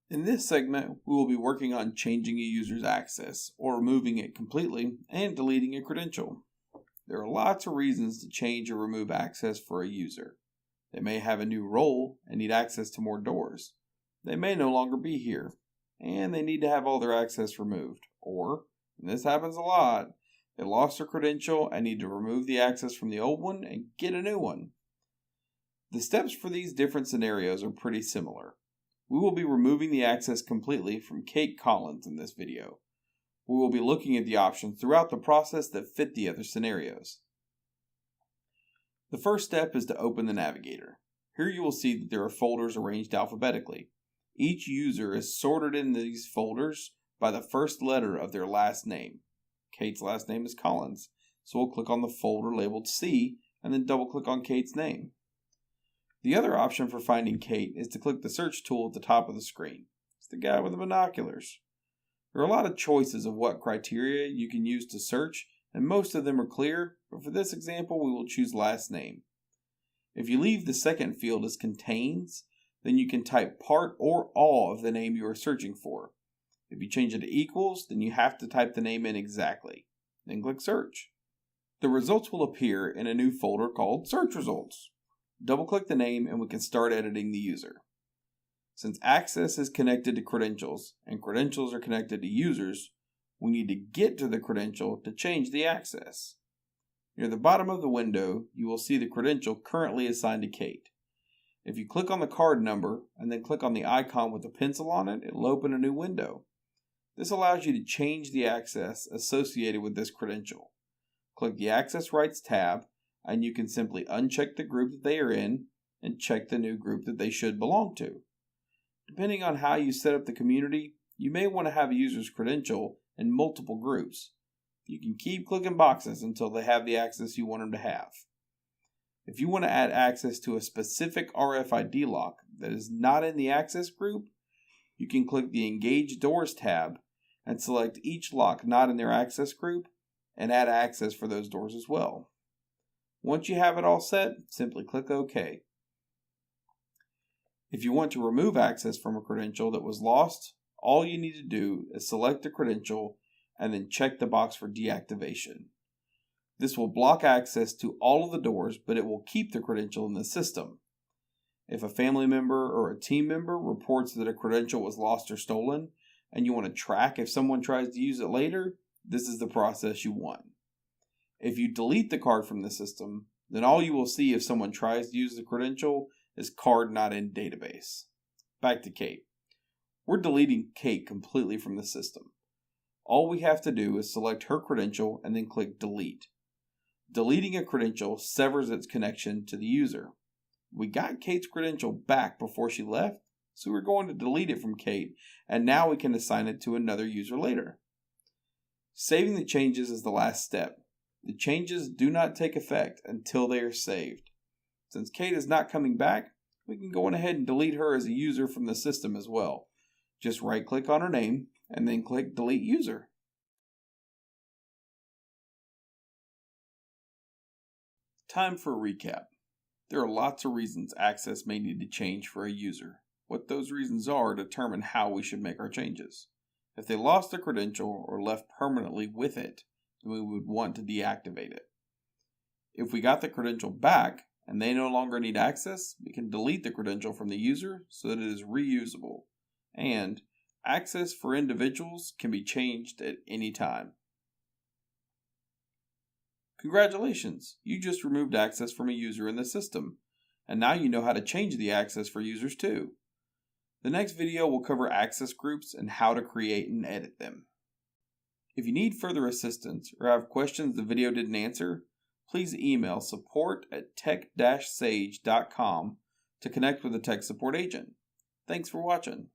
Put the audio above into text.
In this segment, we will be working on changing a user's access, or removing it completely, and deleting a credential. There are lots of reasons to change or remove access for a user. They may have a new role and need access to more doors. They may no longer be here, and they need to have all their access removed. Or, and this happens a lot, they lost their credential and need to remove the access from the old one and get a new one. The steps for these different scenarios are pretty similar. We will be removing the access completely from Kate Collins in this video. We will be looking at the options throughout the process that fit the other scenarios. The first step is to open the navigator. Here you will see that there are folders arranged alphabetically. Each user is sorted in these folders by the first letter of their last name. Kate's last name is Collins, so we'll click on the folder labeled C and then double click on Kate's name. The other option for finding Kate is to click the search tool at the top of the screen. It's the guy with the binoculars. There are a lot of choices of what criteria you can use to search, and most of them are clear, but for this example we will choose last name. If you leave the second field as contains, then you can type part or all of the name you are searching for. If you change it to equals, then you have to type the name in exactly. Then click search. The results will appear in a new folder called Search Results. Double-click the name and we can start editing the user. Since access is connected to credentials and credentials are connected to users, we need to get to the credential to change the access. Near the bottom of the window, you will see the credential currently assigned to Kate. If you click on the card number and then click on the icon with a pencil on it, it'll open a new window. This allows you to change the access associated with this credential. Click the Access Rights tab, and you can simply uncheck the group that they are in and check the new group that they should belong to. Depending on how you set up the community, you may want to have a user's credential in multiple groups. You can keep clicking boxes until they have the access you want them to have. If you want to add access to a specific RFID lock that is not in the access group, you can click the Engage Doors tab and select each lock not in their access group and add access for those doors as well. Once you have it all set, simply click OK. If you want to remove access from a credential that was lost, all you need to do is select the credential and then check the box for deactivation. This will block access to all of the doors, but it will keep the credential in the system. If a family member or a team member reports that a credential was lost or stolen, and you want to track if someone tries to use it later, this is the process you want. If you delete the card from the system, then all you will see if someone tries to use the credential is card not in database. Back to Kate. We're deleting Kate completely from the system. All we have to do is select her credential and then click delete. Deleting a credential severs its connection to the user. We got Kate's credential back before she left, so we're going to delete it from Kate, and now we can assign it to another user later. Saving the changes is the last step. The changes do not take effect until they are saved. Since Kate is not coming back, we can go on ahead and delete her as a user from the system as well. Just right-click on her name and then click Delete User. Time for a recap. There are lots of reasons access may need to change for a user. What those reasons are determine how we should make our changes. If they lost their credential or left permanently with it, then we would want to deactivate it. If we got the credential back and they no longer need access, we can delete the credential from the user so that it is reusable. And access for individuals can be changed at any time. Congratulations, you just removed access from a user in the system, and now you know how to change the access for users too. The next video will cover access groups and how to create and edit them. If you need further assistance or have questions the video didn't answer, please email support@tech-sage.com to connect with a tech support agent. Thanks for watching.